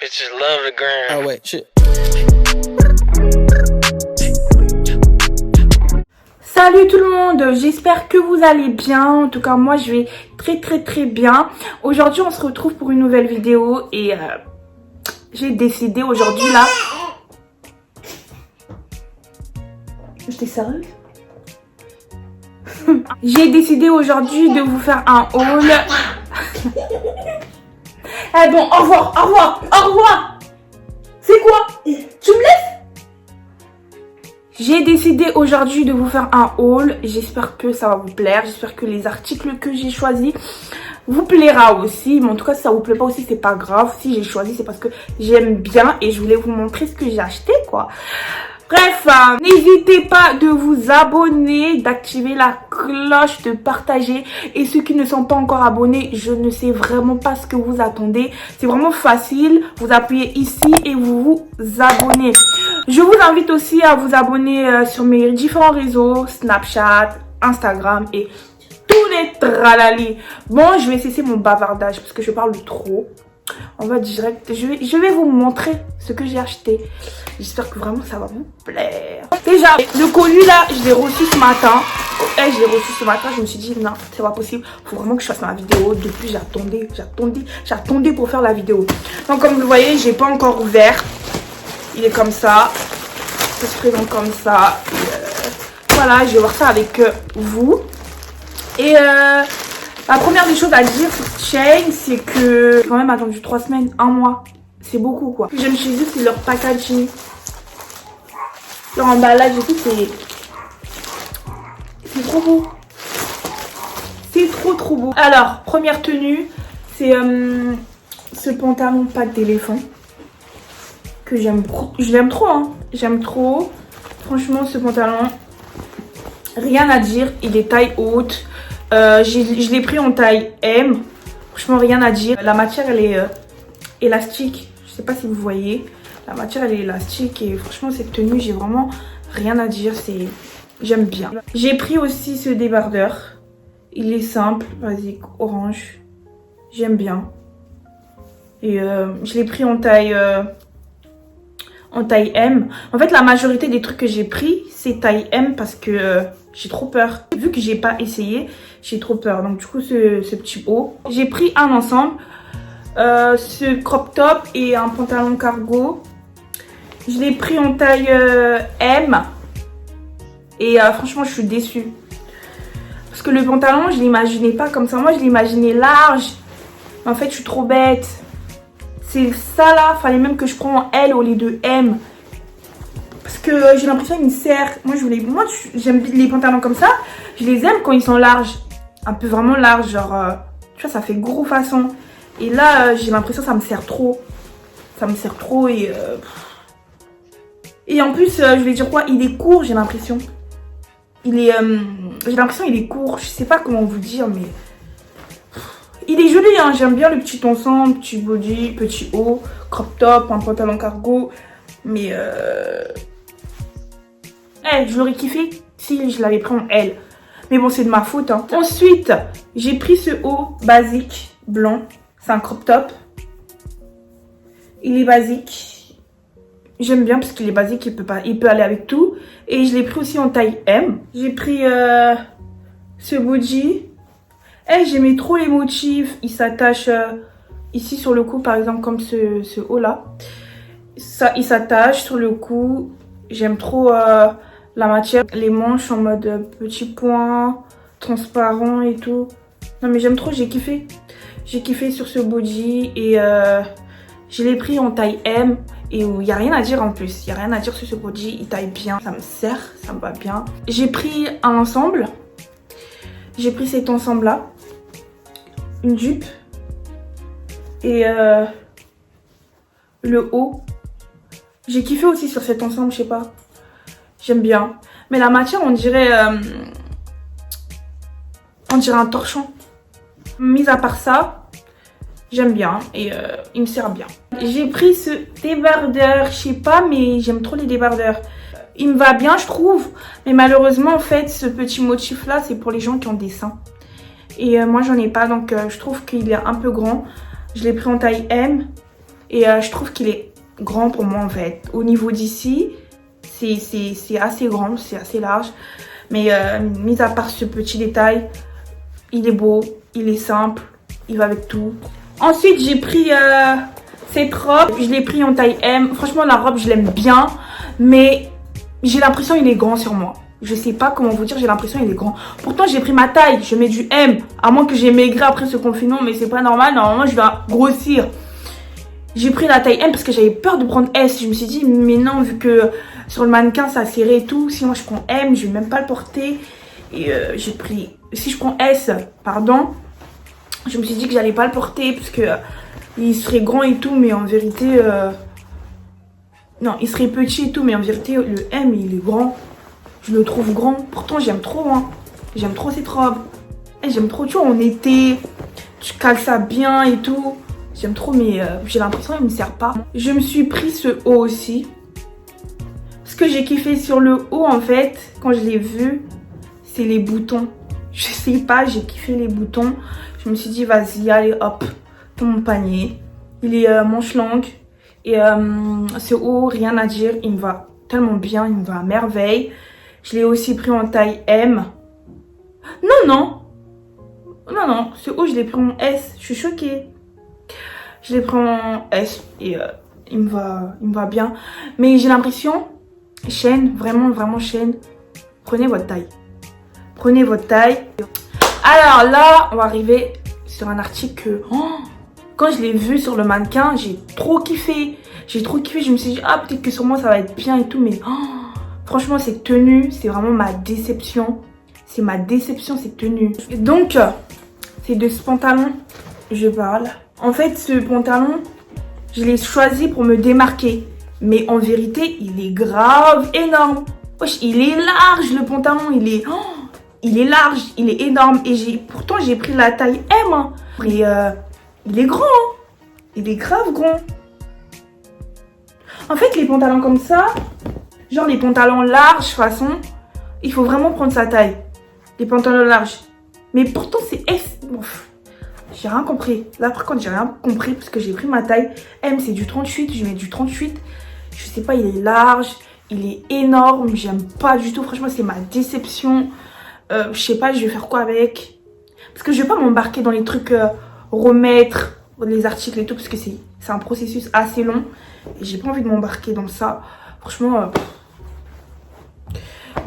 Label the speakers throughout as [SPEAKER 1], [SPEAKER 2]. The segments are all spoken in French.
[SPEAKER 1] Bitches love the gram.
[SPEAKER 2] Ah ouais, shit.
[SPEAKER 3] Salut tout le monde, j'espère que vous allez bien. En tout cas moi je vais très bien. Aujourd'hui on se retrouve pour une nouvelle vidéo et j'ai décidé aujourd'hui là. J'étais sérieuse? J'ai décidé aujourd'hui de vous faire un haul. Eh bon, au revoir. C'est quoi? Tu me laisses? J'ai décidé aujourd'hui de vous faire un haul. J'espère que ça va vous plaire. J'espère que les articles que j'ai choisis vous plaira aussi. Mais en tout cas, si ça vous plaît pas aussi, c'est pas grave. Si j'ai choisi, c'est parce que j'aime bien et je voulais vous montrer ce que j'ai acheté, quoi. Bref, n'hésitez pas de vous abonner, d'activer la cloche, de partager. Et ceux qui ne sont pas encore abonnés, je ne sais vraiment pas ce que vous attendez. C'est vraiment facile. Vous appuyez ici et vous vous abonnez. Je vous invite aussi à vous abonner sur mes différents réseaux, Snapchat, Instagram et tous les tralali. Bon, je vais cesser mon bavardage parce que je parle trop. On va direct, je vais vous montrer ce que j'ai acheté. J'espère que vraiment ça va vous plaire. Déjà, le colis là, je l'ai reçu ce matin. Je me suis dit non, c'est pas possible. Faut vraiment que je fasse ma vidéo. Depuis, j'attendais pour faire la vidéo. Donc comme vous le voyez, j'ai pas encore ouvert. Il est comme ça. Ça se présente comme ça. Voilà, je vais voir ça avec vous. Et la première des choses à dire sur Shein, c'est que j'ai quand même attendu 3 semaines, 1 mois. C'est beaucoup quoi. Ce que j'aime chez eux, c'est leur packaging. Leur emballage et tout, c'est trop beau. C'est trop beau. Alors, première tenue, c'est ce pantalon patte d'éléphant. Que j'aime trop. Je l'aime trop, hein. J'aime trop. Franchement, ce pantalon, rien à dire. Il est taille haute. Je l'ai pris en taille M. Franchement, rien à dire. La matière, elle est élastique. Je sais pas si vous voyez. La matière, elle est élastique. Et franchement, cette tenue, j'ai vraiment rien à dire. J'aime bien. J'ai pris aussi ce débardeur. Il est simple, basique, orange. J'aime bien. Et je l'ai pris en taille M. En fait, la majorité des trucs que j'ai pris, c'est taille M parce que j'ai trop peur. Vu que j'ai pas essayé, j'ai trop peur. Donc du coup, ce petit haut. J'ai pris un ensemble. Ce crop top et un pantalon cargo. Je l'ai pris en taille M. Et franchement, je suis déçue. Parce que le pantalon, je l'imaginais pas comme ça. Moi, je l'imaginais large. En fait, je suis trop bête. C'est ça là, fallait même que je prenne en L au lieu de M. Parce que j'ai l'impression qu'il me serre. Moi j'aime les pantalons comme ça. Je les aime quand ils sont larges. Un peu vraiment larges, genre, tu vois, ça fait gros façon. Et là, j'ai l'impression que ça me sert trop. Ça me sert trop et en plus, je vais dire quoi, il est court, j'ai l'impression. J'ai l'impression qu'il est court. Je sais pas comment vous dire, mais... Il est joli, hein. J'aime bien le petit ensemble, petit body, petit haut, crop top, un pantalon cargo. Mais je l'aurais kiffé si je l'avais pris en L. Mais bon, c'est de ma faute, hein. Ensuite, j'ai pris ce haut basique blanc. C'est un crop top. Il est basique. J'aime bien parce qu'il est basique, il peut aller avec tout. Et je l'ai pris aussi en taille M. J'ai pris ce body. J'aimais trop les motifs. Il s'attache ici sur le cou, par exemple, comme ce haut là. Ça, il s'attache sur le cou. J'aime trop la matière. Les manches en mode petit point, transparent et tout. Non mais j'aime trop, j'ai kiffé. J'ai kiffé sur ce body et je l'ai pris en taille M. Et il n'y a rien à dire en plus. Il n'y a rien à dire sur ce body. Il taille bien. Ça me sert, ça me va bien. J'ai pris un ensemble. J'ai pris cet ensemble là. Une jupe. Et le haut. J'ai kiffé aussi sur cet ensemble, je sais pas. J'aime bien. Mais la matière, on dirait un torchon. Mis à part ça, j'aime bien et il me sert bien. J'ai pris ce débardeur, je sais pas, mais j'aime trop les débardeurs. Il me va bien, je trouve. Mais malheureusement, en fait, ce petit motif là, c'est pour les gens qui ont des seins. Et moi, j'en ai pas, donc je trouve qu'il est un peu grand. Je l'ai pris en taille M. Et je trouve qu'il est grand pour moi en fait. Au niveau d'ici, c'est assez grand, c'est assez large. Mais mis à part ce petit détail, il est beau, il est simple, il va avec tout. Ensuite, j'ai pris cette robe. Je l'ai pris en taille M. Franchement, la robe, je l'aime bien. Mais j'ai l'impression qu'il est grand sur moi. Je sais pas comment vous dire, j'ai l'impression qu'il est grand. Pourtant, j'ai pris ma taille. Je mets du M. À moins que j'ai maigri après ce confinement. Mais c'est pas normal. Normalement, je vais grossir. J'ai pris la taille M parce que j'avais peur de prendre S. Je me suis dit, mais non, vu que sur le mannequin, ça serré et tout. Si moi, je prends M, je vais même pas le porter. Et j'ai pris... Si je prends S, pardon, je me suis dit que j'allais pas le porter parce que il serait grand et tout. Mais en vérité... non, il serait petit et tout. Mais en vérité, le M, il est grand. Je le trouve grand. Pourtant, j'aime trop. Hein. J'aime trop cette robe. Et j'aime trop, tu vois, en été, tu cales ça bien et tout. J'aime trop, mais j'ai l'impression qu'il ne me sert pas. Je me suis pris ce haut aussi. Ce que j'ai kiffé sur le haut, en fait, quand je l'ai vu, c'est les boutons. Je sais pas, j'ai kiffé les boutons. Je me suis dit, vas-y, allez, hop, dans mon panier. Il est manche longue. Et ce haut, rien à dire, il me va tellement bien, il me va à merveille. Je l'ai aussi pris en taille M. Non, ce haut, je l'ai pris en S. Je suis choquée. Je l'ai pris en S et il me va bien. Mais j'ai l'impression, chaîne, vraiment chaîne. Prenez votre taille. Prenez votre taille. Alors là, on va arriver sur un article que... quand je l'ai vu sur le mannequin, j'ai trop kiffé. Je me suis dit, ah, peut-être que sur moi, ça va être bien et tout. Mais franchement, cette tenue, c'est vraiment ma déception. C'est ma déception, cette tenue. Et donc, c'est de ce pantalon, je parle. En fait, ce pantalon, je l'ai choisi pour me démarquer. Mais en vérité, il est grave énorme. Wesh, il est large, le pantalon. Il est large, il est énorme. Et pourtant, j'ai pris la taille M. Hein. Et il est grand. Hein. Il est grave grand. En fait, les pantalons comme ça, genre les pantalons larges, façon, il faut vraiment prendre sa taille. Les pantalons larges. Mais pourtant, c'est S. Ouf. J'ai rien compris. Là, par contre, j'ai rien compris parce que j'ai pris ma taille. M, c'est du 38. Je mets du 38. Je sais pas, il est large. Il est énorme. J'aime pas du tout. Franchement, c'est ma déception. Je sais pas, je vais faire quoi avec. Parce que je vais pas m'embarquer dans les trucs remettre les articles et tout. Parce que c'est un processus assez long. Et j'ai pas envie de m'embarquer dans ça. Franchement,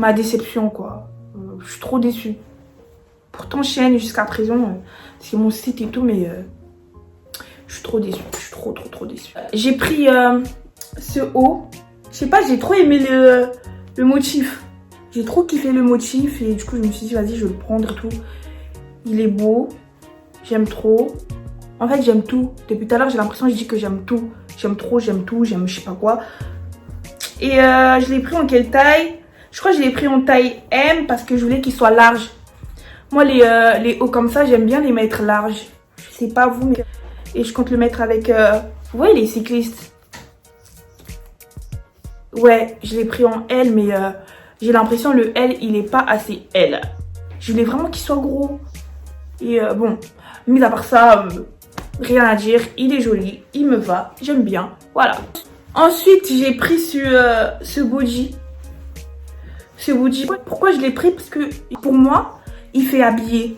[SPEAKER 3] ma déception, quoi. Je suis trop déçue. Pourtant, chaîne jusqu'à présent, c'est mon site et tout, mais je suis trop déçue. Je suis trop déçue. J'ai pris ce haut. Je sais pas, j'ai trop aimé le motif. J'ai trop kiffé le motif et du coup, je me suis dit, vas-y, je vais le prendre et tout. Il est beau. J'aime trop. En fait, j'aime tout. Depuis tout à l'heure, j'ai l'impression que je dis que j'aime tout. J'aime trop, j'aime tout, j'aime je sais pas quoi. Et je l'ai pris en quelle taille? Je crois que je l'ai pris en taille M parce que je voulais qu'il soit large. Moi, les hauts comme ça, j'aime bien les mettre larges. Je sais pas vous, mais... Et je compte le mettre avec... Vous voyez les cyclistes? Ouais, je l'ai pris en L, mais j'ai l'impression le L, il est pas assez L. Je voulais vraiment qu'il soit gros. Et bon, mis à part ça, rien à dire. Il est joli, il me va, j'aime bien. Voilà. Ensuite, j'ai pris ce body. Ce body, pourquoi je l'ai pris? Parce que pour moi... il fait habiller.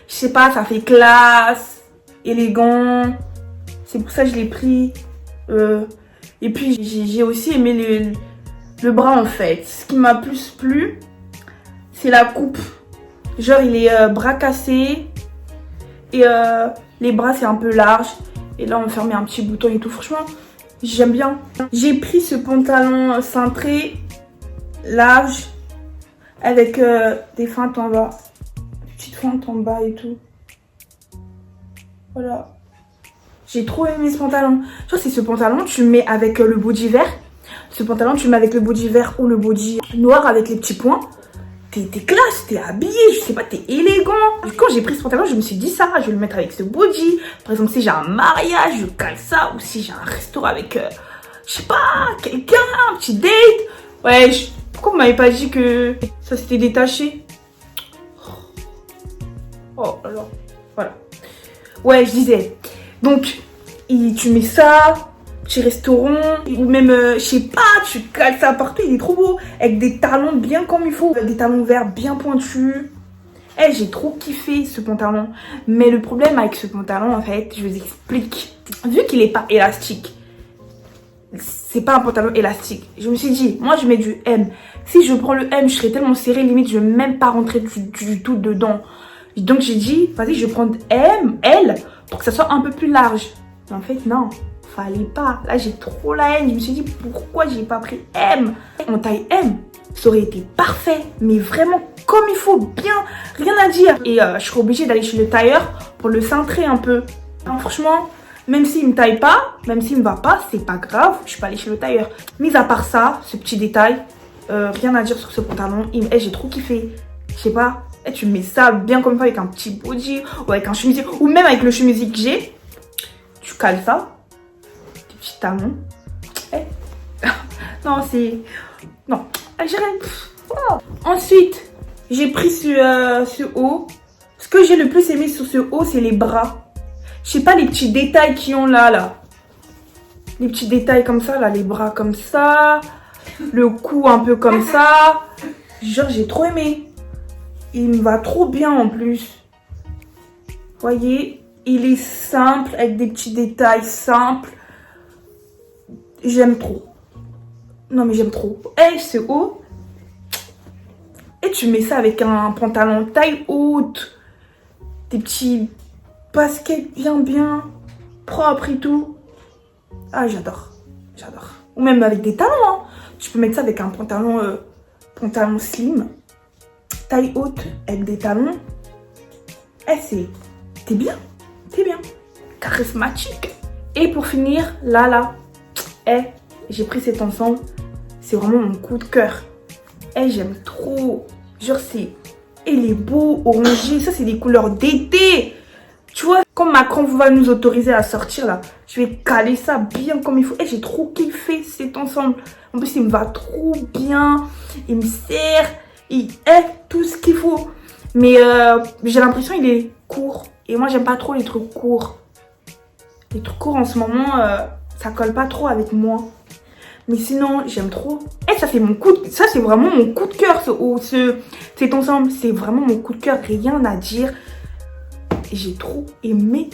[SPEAKER 3] Je sais pas, ça fait classe, élégant. C'est pour ça que je l'ai pris. Et puis, j'ai aussi aimé le bras, en fait. Ce qui m'a plus plu, c'est la coupe. Genre, il est bras cassé. Et les bras, c'est un peu large. Et là, on fait un petit bouton et tout. Franchement, j'aime bien. J'ai pris ce pantalon cintré, large, avec des feintes en bas. Petite feinte en bas et tout. Voilà. J'ai trop aimé ce pantalon. Genre, c'est ce pantalon, tu le mets avec le body vert. Ce pantalon, tu le mets avec le body vert ou le body noir avec les petits points. T'es classe, t'es habillé, je sais pas, t'es élégant. Quand j'ai pris ce pantalon, je me suis dit ça, je vais le mettre avec ce body. Par exemple, si j'ai un mariage, je cale ça. Ou si j'ai un restaurant avec, je sais pas, quelqu'un, un petit date. Ouais, pourquoi vous m'avez pas dit que ça s'était détaché? Oh, alors, voilà. Ouais, je disais. Donc, tu mets ça, petit restaurant, ou même, je sais pas, tu cales ça partout, il est trop beau, avec des talons bien comme il faut, des talons verts bien pointus. Eh, j'ai trop kiffé ce pantalon. Mais le problème avec ce pantalon, en fait, je vous explique. Vu qu'il est pas élastique, c'est pas un pantalon élastique. Je me suis dit, moi je mets du M. Si je prends le M, je serais tellement serrée, limite je vais même pas rentrer du tout dedans. Donc j'ai dit, vas-y, je vais prendre M, L, pour que ça soit un peu plus large. Mais en fait, non, fallait pas. Là, j'ai trop la haine. Je me suis dit, pourquoi j'ai pas pris M? En taille M, ça aurait été parfait, mais vraiment comme il faut, bien, rien à dire. Et je serais obligée d'aller chez le tailleur pour le cintrer un peu. Alors, franchement, même s'il me taille pas, même s'il me va pas, c'est pas grave, je peux aller chez le tailleur. Mis à part ça, ce petit détail, rien à dire sur ce pantalon. J'ai trop kiffé. Je sais pas, tu mets ça bien comme ça avec un petit body ou avec un chemisier, ou même avec le chemisier que j'ai. Tu cales ça, tes petits talons. Non, c'est... Non, oh. Ensuite, j'ai pris ce haut. Ce que j'ai le plus aimé sur ce haut, c'est les bras. Je sais pas, les petits détails qu'ils ont là. Les petits détails comme ça, là, les bras comme ça. Le cou un peu comme ça. Genre, j'ai trop aimé. Il me va trop bien en plus. Voyez, il est simple, avec des petits détails simples. J'aime trop. Non, mais j'aime trop. Ce haut. Et tu mets ça avec un pantalon taille haute. Des petits baskets bien propres et tout. Ah, j'adore. Ou même avec des talons, hein. Tu peux mettre ça avec un pantalon slim. Taille haute avec des talons. T'es bien. Charismatique. Et pour finir, là. J'ai pris cet ensemble. C'est vraiment mon coup de cœur. J'aime trop. Genre, il est beau, orangé. Ça, c'est des couleurs d'été. Tu vois, comme Macron va nous autoriser à sortir, là, je vais caler ça bien comme il faut. J'ai trop kiffé cet ensemble. En plus, il me va trop bien. Il me sert. Il est tout ce qu'il faut. Mais j'ai l'impression qu'il est court. Et moi, j'aime pas trop les trucs courts. Les trucs courts, en ce moment, ça colle pas trop avec moi. Mais sinon, j'aime trop. Ça, c'est vraiment mon coup de cœur, cet ensemble. C'est vraiment mon coup de cœur. Rien à dire. J'ai trop aimé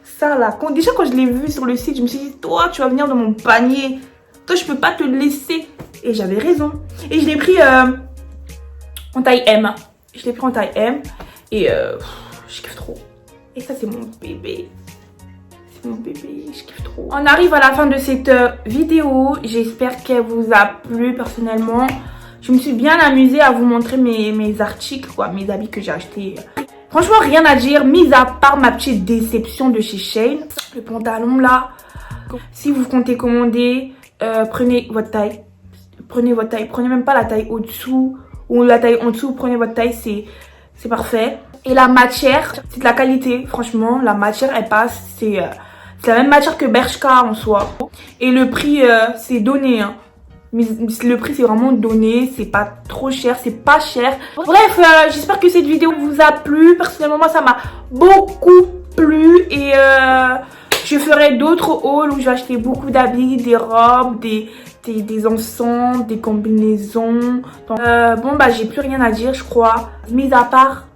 [SPEAKER 3] ça, là. Déjà, quand je l'ai vu sur le site, je me suis dit, toi, tu vas venir dans mon panier. Toi, je peux pas te laisser. Et j'avais raison. Et je l'ai pris en taille M. Et je kiffe trop. Et ça, c'est mon bébé. Je kiffe trop. On arrive à la fin de cette vidéo. J'espère qu'elle vous a plu. Personnellement, je me suis bien amusée à vous montrer mes articles, quoi, mes habits que j'ai achetés. Franchement, rien à dire, mis à part ma petite déception de chez Shein. Le pantalon là, si vous comptez commander, prenez votre taille. Prenez même pas la taille au-dessous ou la taille en dessous. Prenez votre taille, c'est parfait. Et la matière, c'est de la qualité. Franchement, la matière, elle passe. C'est la même matière que Bershka en soi. Et le prix, c'est donné, hein. Mais le prix, c'est vraiment donné. C'est pas trop cher, c'est pas cher. Bref, j'espère que cette vidéo vous a plu. Personnellement, moi, ça m'a beaucoup plu. Et je ferai d'autres hauls où je vais acheter beaucoup d'habits, des robes, des ensembles, des combinaisons. Donc, j'ai plus rien à dire, je crois. Mis à part,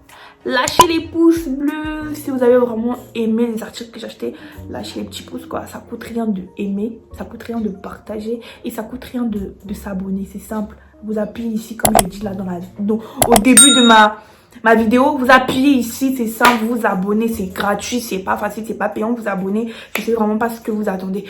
[SPEAKER 3] lâchez les pouces bleus si vous avez vraiment aimé les articles que j'ai achetés. Lâchez les petits pouces, quoi. Ça coûte rien de aimer, ça coûte rien de partager et ça coûte rien de s'abonner. C'est simple. Vous appuyez ici, comme je dis là au début de ma vidéo. Vous appuyez ici, c'est simple. Vous vous abonnez, c'est gratuit, c'est pas facile, c'est pas payant. Vous abonnez. Je sais vraiment pas ce que vous attendez.